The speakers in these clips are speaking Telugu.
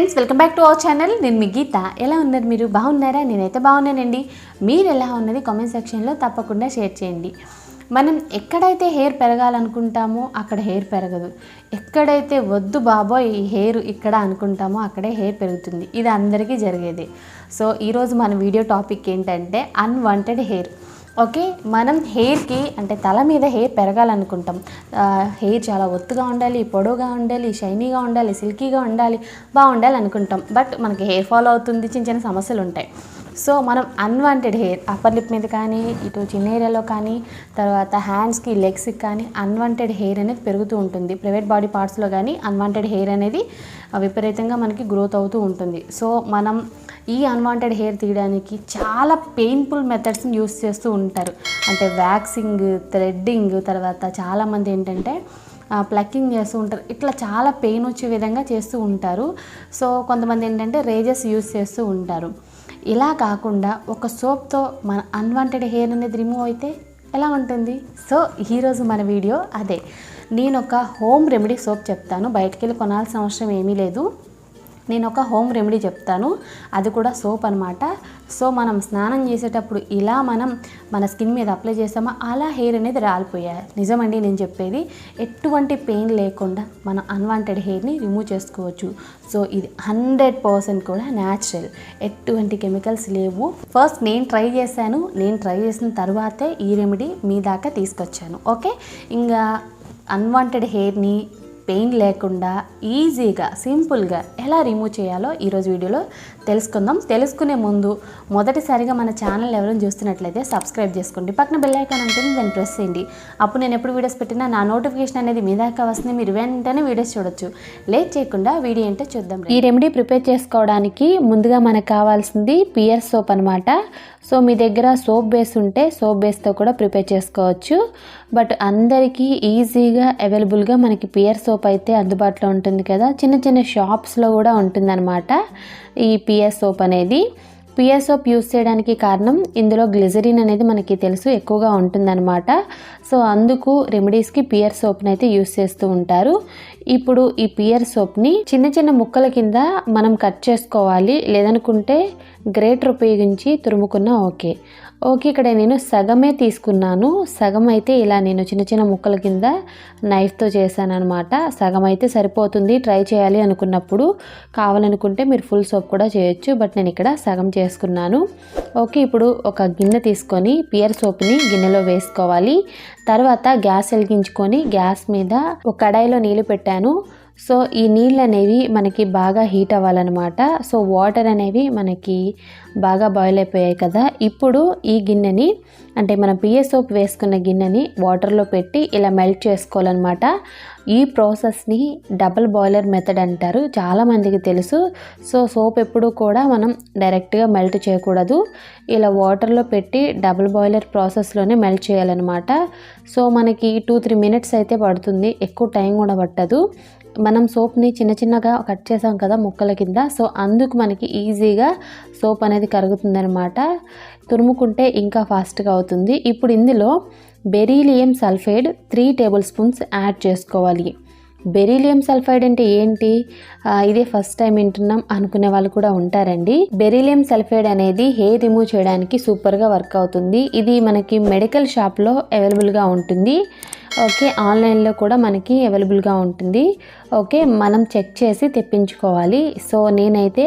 Friends, welcome back to our channel. నేను మీ గీత. ఎలా ఉన్నారు మీరు? బాగున్నారా? నేనైతే బాగున్నానండి. మీరు ఎలా ఉన్నది కామెంట్ సెక్షన్లో తప్పకుండా షేర్ చేయండి. మనం ఎక్కడైతే హెయిర్ పెరగాలనుకుంటామో అక్కడ హెయిర్ పెరగదు. ఎక్కడైతే వద్దు బాబోయ్ ఈ హెయిర్ ఇక్కడ అనుకుంటామో అక్కడే హెయిర్ పెరుగుతుంది. ఇది అందరికీ జరిగేది. సో ఈరోజు మన వీడియో టాపిక్ ఏంటంటే అన్వాంటెడ్ హెయిర్. ఓకే, మనం హెయిర్కి అంటే తల మీద హెయిర్ పెరగాలనుకుంటాం. హెయిర్ చాలా ఒత్తుగా ఉండాలి, పొడవుగా ఉండాలి, షైనీగా ఉండాలి, సిల్కీగా ఉండాలి, బాగుండాలి అనుకుంటాం. బట్ మనకి హెయిర్ ఫాల్ అవుతుంది, చిన్న చిన్న సమస్యలు ఉంటాయి. సో మనం అన్వాంటెడ్ హెయిర్ అప్పర్ లిప్ మీద కానీ, ఇటు చిన్న ఏరియాలో కానీ, తర్వాత హ్యాండ్స్కి, లెగ్స్కి కానీ అన్వాంటెడ్ హెయిర్ అనేది పెరుగుతూ ఉంటుంది. ప్రైవేట్ బాడీ పార్ట్స్లో కానీ అన్వాంటెడ్ హెయిర్ అనేది విపరీతంగా మనకి గ్రోత్ అవుతూ ఉంటుంది. సో మనం ఈ అన్వాంటెడ్ హెయిర్ తీయడానికి చాలా పెయిన్ఫుల్ మెథడ్స్ని యూస్ చేస్తూ ఉంటారు. అంటే వ్యాక్సింగ్, థ్రెడ్డింగ్, తర్వాత చాలామంది ఏంటంటే ప్లక్కింగ్ చేస్తూ ఉంటారు. ఇట్లా చాలా పెయిన్ వచ్చే విధంగా చేస్తూ ఉంటారు. సో కొంతమంది ఏంటంటే రేజెస్ యూస్ చేస్తూ ఉంటారు. ఇలా కాకుండా ఒక సోప్తో మన అన్వాంటెడ్ హెయిర్ అనేది రిమూవ్ అయితే ఎలా ఉంటుంది? సో ఈరోజు మన వీడియో అదే. నేను ఒక హోమ్ రెమెడీ సోప్ చెప్తాను. బయటికి వెళ్ళి కొనాల్సిన అవసరం ఏమీ లేదు. నేను ఒక హోమ్ రెమెడీ చెప్తాను, అది కూడా సోప్ అనమాట. సో మనం స్నానం చేసేటప్పుడు ఇలా మనం మన స్కిన్ మీద అప్లై చేసామో అలా హెయిర్ అనేది రాలిపోయాయి. నిజమండి నేను చెప్పేది. ఎటువంటి పెయిన్ లేకుండా మనం అన్వాంటెడ్ హెయిర్ని రిమూవ్ చేసుకోవచ్చు. సో ఇది 100% కూడా న్యాచురల్, ఎటువంటి కెమికల్స్ లేవు. ఫస్ట్ నేను ట్రై చేశాను. నేను ట్రై చేసిన తర్వాతే ఈ రెమెడీ మీ దాకా తీసుకొచ్చాను. ఓకే, ఇంకా అన్వాంటెడ్ హెయిర్ని పెయిన్ లేకుండా ఈజీగా, సింపుల్గా ఎలా రిమూవ్ చేయాలో ఈరోజు వీడియోలో తెలుసుకుందాం. తెలుసుకునే ముందు మొదటిసారిగా మన ఛానల్ ఎవరైనా చూస్తున్నట్లయితే సబ్స్క్రైబ్ చేసుకోండి. పక్కన బెల్ ఐకాన్ ఉంటుంది, దాన్ని ప్రెస్ చేయండి. అప్పుడు నేను ఎప్పుడు వీడియోస్ పెట్టినా నా నోటిఫికేషన్ అనేది మీ దాకా వస్తుంది. మీరు వెంటనే వీడియోస్ చూడొచ్చు. లేట్ చేయకుండా వీడియో ఏంటో చూద్దాం. ఈ రెమెడీ ప్రిపేర్ చేసుకోవడానికి ముందుగా మనకు కావాల్సింది పియర్ సోప్ అనమాట. సో మీ దగ్గర సోప్ బేస్ ఉంటే సోప్ బేస్తో కూడా ప్రిపేర్ చేసుకోవచ్చు. బట్ అందరికీ ఈజీగా అవైలబుల్గా మనకి పియర్ సోప్ అయితే అందుబాటులో ఉంటుంది కదా. చిన్న చిన్న షాప్స్లో కూడా ఉంటుందన్నమాట ఈ పియర్ సోప్ అనేది. పియర్ సోప్ యూస్ చేయడానికి కారణం ఇందులో గ్లిజరిన్ అనేది మనకి తెలుసు ఎక్కువగా ఉంటుందన్నమాట. సో అందుకు రెమెడీస్కి పియర్ సోప్ని అయితే యూస్ చేస్తూ ఉంటారు. ఇప్పుడు ఈ పియర్ సోప్ని చిన్న చిన్న ముక్కల కింద మనం కట్ చేసుకోవాలి. లేదనుకుంటే గ్రేటర్ ఉపయోగించి తురుముకున్నా ఓకే. ఇక్కడ నేను సగమే తీసుకున్నాను. సగం అయితే ఇలా నేను చిన్న చిన్న ముక్కల కింద నైఫ్తో చేశాను అనమాట. సగం అయితే సరిపోతుంది ట్రై చేయాలి అనుకున్నప్పుడు. కావాలనుకుంటే మీరు ఫుల్ సోప్ కూడా చేయొచ్చు. బట్ నేను ఇక్కడ సగం చేసుకున్నాను. ఓకే, ఇప్పుడు ఒక గిన్నె తీసుకొని పియర్ సోప్ని గిన్నెలో వేసుకోవాలి. తర్వాత గ్యాస్ వెలిగించుకొని గ్యాస్ మీద ఒక కడాయిలో నీళ్ళు పెట్టాను. సో ఈ నీళ్ళు అనేవి మనకి బాగా హీట్ అవ్వాలన్నమాట. సో వాటర్ అనేవి మనకి బాగా బాయిల్ అయిపోయాయి కదా. ఇప్పుడు ఈ గిన్నెని అంటే మనం పియర్ సోప్ వేసుకున్న గిన్నెని వాటర్లో పెట్టి ఇలా మెల్ట్ చేసుకోవాలన్నమాట. ఈ ప్రాసెస్ని డబుల్ బాయిలర్ మెథడ్ అంటారు, చాలామందికి తెలుసు. సో సోప్ ఎప్పుడు కూడా మనం డైరెక్ట్గా మెల్ట్ చేయకూడదు. ఇలా వాటర్లో పెట్టి డబుల్ బాయిలర్ ప్రాసెస్లోనే మెల్ట్ చేయాలన్నమాట. సో మనకి 2-3 మినిట్స్ అయితే పడుతుంది, ఎక్కువ టైం కూడా పట్టదు. మనం సోప్ని చిన్న చిన్నగా కట్ చేసాం కదా ముక్కల కింద. సో అందుకు మనకి ఈజీగా సోప్ అనేది కరుగుతుందనమాట. తురుముకుంటే ఇంకా ఫాస్ట్గా అవుతుంది. ఇప్పుడు ఇందులో beryllium sulphide 3 table spoons add చేసుకోవాలి. బెరీలియం సల్ఫైడ్ అంటే ఏంటి? ఇదే ఫస్ట్ టైం వింటున్నాం అనుకునే వాళ్ళు కూడా ఉంటారండి. బెరీలియం సల్ఫైడ్ అనేది హెయిర్ రిమూవ్ చేయడానికి సూపర్గా వర్క్ అవుతుంది. ఇది మనకి మెడికల్ షాప్లో అవైలబుల్గా ఉంటుంది. ఓకే, ఆన్లైన్లో కూడా మనకి అవైలబుల్గా ఉంటుంది. ఓకే, మనం చెక్ చేసి తెప్పించుకోవాలి. సో నేనైతే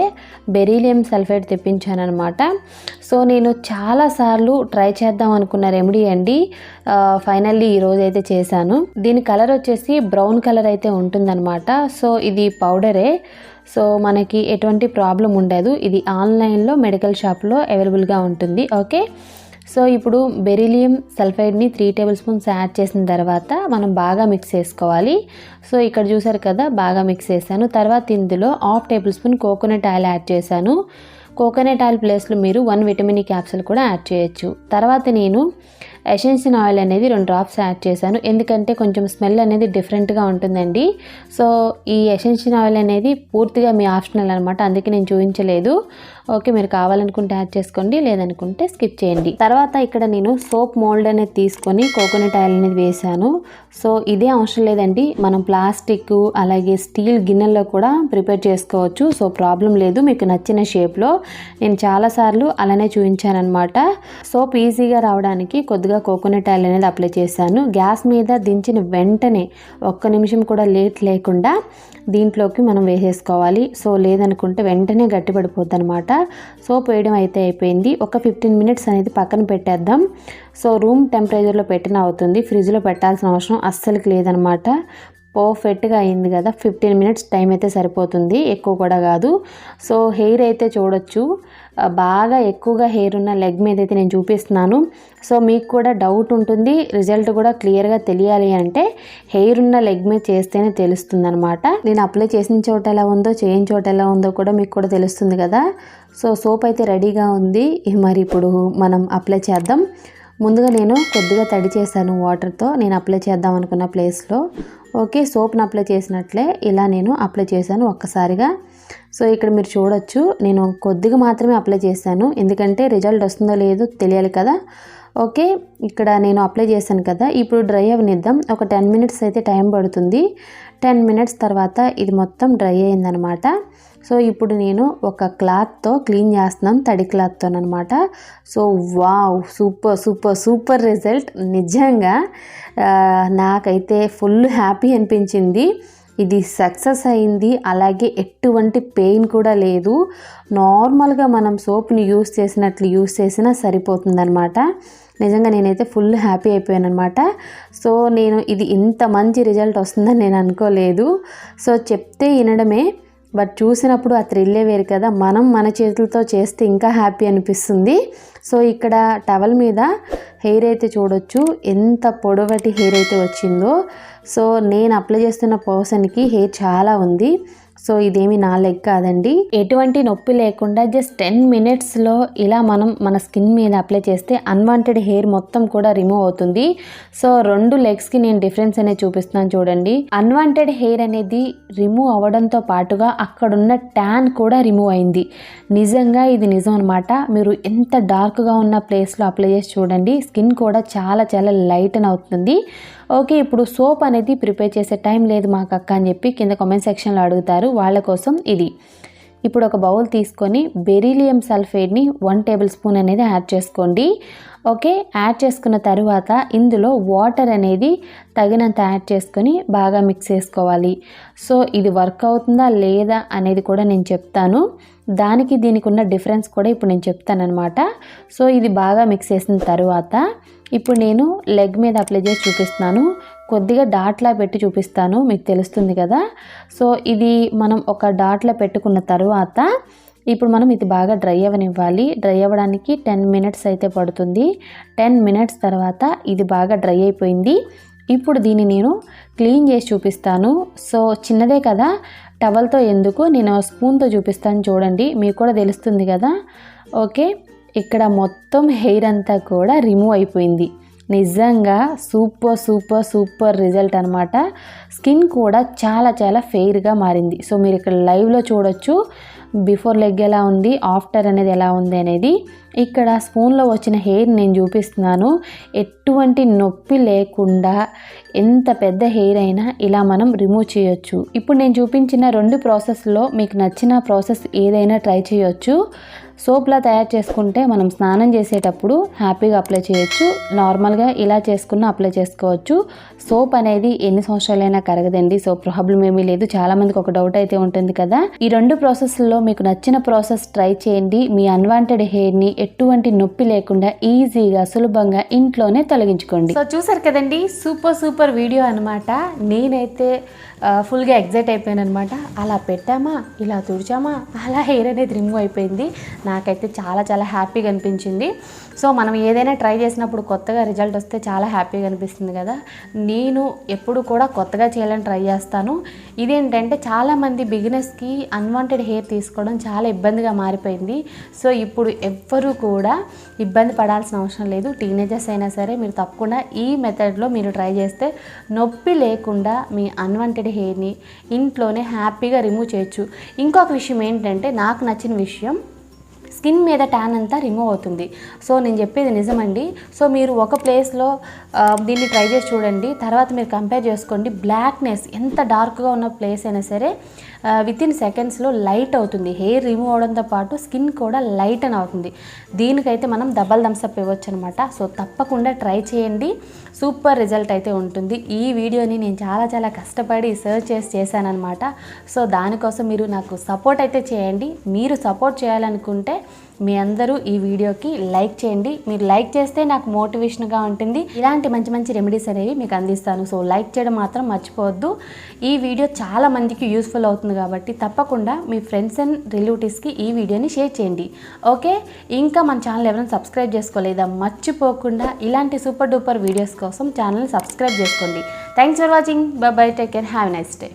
బెరీలియం సల్ఫైడ్ తెప్పించాను అనమాట. సో నేను చాలాసార్లు ట్రై చేద్దాం అనుకున్న రెమెడీ అండి. ఫైనల్లీ ఈరోజు అయితే చేశాను. దీని కలర్ వచ్చేసి బ్రౌన్ కలర్ అయితే ఉంటుందన్నమాట. సో ఇది పౌడరే. సో మనకి ఎటువంటి ప్రాబ్లం ఉండదు. ఇది ఆన్లైన్లో మెడికల్ షాప్లో అవైలబుల్గా ఉంటుంది. ఓకే, సో ఇప్పుడు బెరీలియం సల్ఫైడ్ని 3 టేబుల్ స్పూన్స్ యాడ్ చేసిన తర్వాత మనం బాగా మిక్స్ చేసుకోవాలి. సో ఇక్కడ చూసారు కదా, బాగా మిక్స్ చేశాను. తర్వాత ఇందులో 1/2 table spoon coconut oil add చేశాను. కోకోనట్ ఆయిల్ ప్లేస్లో మీరు 1 విటమిన్ ఈ క్యాప్సూల్ కూడా యాడ్ చేయొచ్చు. తర్వాత నేను ఎసెన్షియల్ ఆయిల్ అనేది 2 డ్రాప్స్ యాడ్ చేశాను, ఎందుకంటే కొంచెం స్మెల్ అనేది డిఫరెంట్గా ఉంటుందండి. సో ఈ ఎసెన్షియల్ ఆయిల్ అనేది పూర్తిగా మీ ఆప్షనల్ అనమాట, అందుకే నేను చూపించలేదు. ఓకే, మీరు కావాలనుకుంటే యాడ్ చేసుకోండి, లేదనుకుంటే స్కిప్ చేయండి. తర్వాత ఇక్కడ నేను సోప్ మోల్డ్ అనేది తీసుకొని కోకోనట్ ఆయిల్ అనేది వేసాను. సో ఇదే అవసరం లేదండి, మనం ప్లాస్టిక్ అలాగే స్టీల్ గిన్నెల్లో కూడా ప్రిపేర్ చేసుకోవచ్చు. సో ప్రాబ్లం లేదు, మీకు నచ్చిన షేప్లో. నేను చాలాసార్లు అలానే చూపించాను అనమాట. సోప్ ఈజీగా రావడానికి కొద్దిగా కోకోనట్ ఆయిల్ అనేది అప్లై చేశాను. గ్యాస్ మీద దించిన వెంటనే 1 నిమిషం కూడా లేట్ లేకుండా దీంట్లోకి మనం వేసేసుకోవాలి. సో లేదనుకుంటే వెంటనే గట్టిపడిపోద్ది అనమాట. సోప్ వేయడం అయితే అయిపోయింది. ఒక 15 మినిట్స్ అనేది పక్కన పెట్టేద్దాం. సో రూమ్ టెంపరేచర్లో పెట్టిన అవుతుంది, ఫ్రిడ్జ్లో పెట్టాల్సిన అవసరం అస్సలకి లేదనమాట. పర్ఫెక్ట్గా అయింది కదా. 15 మినిట్స్ టైం అయితే సరిపోతుంది, ఎక్కువ కూడా కాదు. సో హెయిర్ అయితే చూడొచ్చు, బాగా ఎక్కువగా హెయిర్ ఉన్న లెగ్ మీద అయితే నేను చూపిస్తున్నాను. సో మీకు కూడా డౌట్ ఉంటుంది, రిజల్ట్ కూడా క్లియర్గా తెలియాలి అంటే హెయిర్ ఉన్న లెగ్ మీద చేస్తేనే తెలుస్తుంది అనమాట. నేను అప్లై చేసిన చోట ఎలా ఉందో, చేయని చోట ఎలా ఉందో కూడా మీకు కూడా తెలుస్తుంది కదా. సో సోప్ అయితే రెడీగా ఉంది, మరి ఇప్పుడు మనం అప్లై చేద్దాం. ముందుగా నేను కొద్దిగా తడి చేశాను వాటర్తో, నేను అప్లై చేద్దాం అనుకున్న ప్లేస్లో. ఓకే, సోప్ని అప్లై చేసినట్లే ఇలా నేను అప్లై చేశాను ఒక్కసారిగా. సో ఇక్కడ మీరు చూడొచ్చు, నేను కొద్దిగా మాత్రమే అప్లై చేశాను, ఎందుకంటే రిజల్ట్ వస్తుందో లేదో తెలియాలి కదా. ఓకే, ఇక్కడ నేను అప్లై చేశాను కదా, ఇప్పుడు డ్రై అవనిద్దాం. ఒక 10 మినిట్స్ అయితే టైం పడుతుంది. 10 మినిట్స్ తర్వాత ఇది మొత్తం డ్రై అయిందనమాట. సో ఇప్పుడు నేను ఒక క్లాత్తో క్లీన్ చేస్తున్నాం, తడి క్లాత్తో అనమాట. So wow, super super super result. నిజంగా నాకైతే ఫుల్ హ్యాపీ అనిపించింది. ఇది సక్సెస్ అయింది, అలాగే ఎటువంటి పెయిన్ కూడా లేదు. నార్మల్గా మనం సోప్ని యూస్ చేసినట్లు యూస్ చేసినా సరిపోతుందన్నమాట. నిజంగా నేనైతే ఫుల్ హ్యాపీ అయిపోయాను అనమాట. సో నేను ఇది ఇంత మంచి రిజల్ట్ వస్తుందని నేను అనుకోలేదు. సో చెప్తే వినడమే, బట్ చూసినప్పుడు ఆ థ్రిల్లే వేరు కదా. మనం మన చేతులతో చేస్తే ఇంకా హ్యాపీ అనిపిస్తుంది. సో ఇక్కడ టవల్ మీద హెయిర్ అయితే చూడొచ్చు, ఎంత పొడవటి హెయిర్ అయితే వచ్చిందో. సో నేను అప్లై చేస్తున్న పర్సన్కి హెయిర్ చాలా ఉంది. సో ఇదేమి నా లెగ్ కాదండి, ఎటువంటి నొప్పి లేకుండా జస్ట్ 10 మినిట్స్లో ఇలా మనం మన స్కిన్ మీద అప్లై చేస్తే అన్వాంటెడ్ హెయిర్ మొత్తం కూడా రిమూవ్ అవుతుంది. సో 2 లెగ్స్కి నేను డిఫరెన్స్ అనేది చూపిస్తున్నాను చూడండి. అన్వాంటెడ్ హెయిర్ అనేది రిమూవ్ అవ్వడంతో పాటుగా అక్కడున్న ట్యాన్ కూడా రిమూవ్ అయింది. నిజంగా ఇది నిజం అనమాట. మీరు ఎంత డార్క్గా ఉన్న ప్లేస్లో అప్లై చేసి చూడండి, స్కిన్ కూడా చాలా చాలా లైటన్ అవుతుంది. ఓకే, ఇప్పుడు సోప్ అనేది ప్రిపేర్ చేసే టైం లేదు మాకు అక్క అని చెప్పి కింద కామెంట్ సెక్షన్లో అడుగుతారు, వాళ్ళ కోసం ఇది. ఇప్పుడు ఒక బౌల్ తీసుకొని బెరీలియం సల్ఫేట్ని 1 టేబుల్ స్పూన్ అనేది యాడ్ చేసుకోండి. ఓకే, యాడ్ చేసుకున్న తర్వాత ఇందులో వాటర్ అనేది తగినంత యాడ్ చేసుకొని బాగా మిక్స్ చేసుకోవాలి. సో ఇది వర్క్ అవుతుందా లేదా అనేది కూడా నేను చెప్తాను, దానికి దీనికి ఉన్న డిఫరెన్స్ కూడా ఇప్పుడు నేను చెప్తాను అనమాట. సో ఇది బాగా మిక్స్ చేసిన తర్వాత ఇప్పుడు నేను లెగ్ మీద అప్లై చేసి చూపిస్తున్నాను, కొద్దిగా డాట్లా పెట్టి చూపిస్తాను, మీకు తెలుస్తుంది కదా. సో ఇది మనం ఒక డాట్లా పెట్టుకున్న తర్వాత ఇప్పుడు మనం ఇది బాగా డ్రై అవ్వనివ్వాలి. డ్రై అవ్వడానికి 10 మినిట్స్ అయితే పడుతుంది. 10 మినిట్స్ తర్వాత ఇది బాగా డ్రై అయిపోయింది. ఇప్పుడు దీన్ని నేను క్లీన్ చేసి చూపిస్తాను. సో చిన్నదే కదా, టవల్తో ఎందుకు, నేను స్పూన్తో చూపిస్తాను చూడండి, మీకు కూడా తెలుస్తుంది కదా. ఓకే, ఇక్కడ మొత్తం హెయిర్ అంతా కూడా రిమూవ్ అయిపోయింది. నిజంగా సూపర్ సూపర్ సూపర్ రిజల్ట్ అనమాట. స్కిన్ కూడా చాలా చాలా ఫెయిర్గా మారింది. సో మీరు ఇక్కడ లైవ్లో చూడొచ్చు, బిఫోర్ లెగ్ ఎలా ఉంది, ఆఫ్టర్ అనేది ఎలా ఉంది అనేది. ఇక్కడ స్పూన్లో వచ్చిన హెయిర్ నేను చూపిస్తున్నాను, ఎటువంటి నొప్పి లేకుండా ఎంత పెద్ద హెయిర్ అయినా ఇలా మనం రిమూవ్ చేయొచ్చు. ఇప్పుడు నేను చూపించిన 2 ప్రాసెస్లో మీకు నచ్చిన ప్రాసెస్ ఏదైనా ట్రై చేయొచ్చు. సోప్లా తయారు చేసుకుంటే మనం స్నానం చేసేటప్పుడు హ్యాపీగా అప్లై చేయొచ్చు, నార్మల్గా ఇలా చేసుకున్న అప్లై చేసుకోవచ్చు. సోప్ అనేది ఎన్ని సంవత్సరాలైనా కరగదండి, సో ప్రాబ్లం ఏమీ లేదు. చాలామందికి ఒక డౌట్ అయితే ఉంటుంది కదా. ఈ 2 ప్రాసెస్లో మీకు నచ్చిన ప్రాసెస్ ట్రై చేయండి. మీ అన్వాంటెడ్ హెయిర్ని ఎటువంటి నొప్పి లేకుండా ఈజీగా సులభంగా ఇంట్లోనే తొలగించుకోండి. సో చూసారు కదండి, సూపర్ సూపర్ వీడియో అనమాట. నేనైతే ఫుల్గా ఎగ్జైట్ అయిపోయాను అనమాట. అలా పెట్టామా, ఇలా తుడిచామా, అలా హెయిర్ అనేది రిమూవ్ అయిపోయింది. నాకైతే చాలా చాలా హ్యాపీగా అనిపించింది. సో మనం ఏదైనా ట్రై చేసినప్పుడు కొత్తగా రిజల్ట్ వస్తే చాలా హ్యాపీగా అనిపిస్తుంది కదా. నేను ఎప్పుడు కూడా కొత్తగా చేయాలని ట్రై చేస్తాను. ఇదేంటంటే చాలామంది బిగినర్స్కి అన్వాంటెడ్ హెయిర్ తీసుకోవడం చాలా ఇబ్బందిగా మారిపోయింది. సో ఇప్పుడు ఎవ్వరూ కూడా ఇబ్బంది పడాల్సిన అవసరం లేదు. టీనేజర్స్ అయినా సరే మీరు తప్పకుండా ఈ మెథడ్లో మీరు ట్రై చేస్తే నొప్పి లేకుండా మీ అన్వాంటెడ్ హెయిర్ని ఇంట్లోనే హ్యాపీగా రిమూవ్ చేయొచ్చు. ఇంకొక విషయం ఏంటంటే, నాకు నచ్చిన విషయం, స్కిన్ మీద ట్యాన్ అంతా రిమూవ్ అవుతుంది. సో నేను చెప్పేది నిజమండి. సో మీరు ఒక ప్లేస్లో దీన్ని ట్రై చేసి చూడండి, తర్వాత మీరు కంపేర్ చేసుకోండి. బ్లాక్నెస్ ఎంత డార్క్గా ఉన్న ప్లేస్ అయినా సరే వితిన్ సెకండ్స్లో లైట్ అవుతుంది. హెయిర్ రిమూవ్ అవడంతో పాటు స్కిన్ కూడా లైట్ అని అవుతుంది. దీనికైతే మనం డబల్ థమ్స్అప్ ఇవ్వచ్చు అనమాట. సో తప్పకుండా ట్రై చేయండి, సూపర్ రిజల్ట్ అయితే ఉంటుంది. ఈ వీడియోని నేను చాలా చాలా కష్టపడి సర్చ్ చేశానమాట. సో దానికోసం మీరు నాకు సపోర్ట్ అయితే చేయండి. మీరు సపోర్ట్ చేయాలనుకుంటే మీ అందరూ ఈ వీడియోకి లైక్ చేయండి. మీరు లైక్ చేస్తే నాకు మోటివేషన్గా ఉంటుంది. ఇలాంటి మంచి మంచి రెమెడీస్ అనేవి మీకు అందిస్తాను. సో లైక్ చేయడం మాత్రం మర్చిపోవద్దు. ఈ వీడియో చాలా మందికి యూస్ఫుల్ అవుతుంది కాబట్టి తప్పకుండా మీ ఫ్రెండ్స్ అండ్ రిలేటివ్స్కి ఈ వీడియోని షేర్ చేయండి. ఓకే, ఇంకా మన ఛానల్ ఎవరైనా సబ్స్క్రైబ్ చేసుకోలేదా, మర్చిపోకుండా ఇలాంటి సూపర్ డూపర్ వీడియోస్ కోసం ఛానల్ని సబ్స్క్రైబ్ చేసుకోండి. Thanks for watching. By by, take care, have a nice day.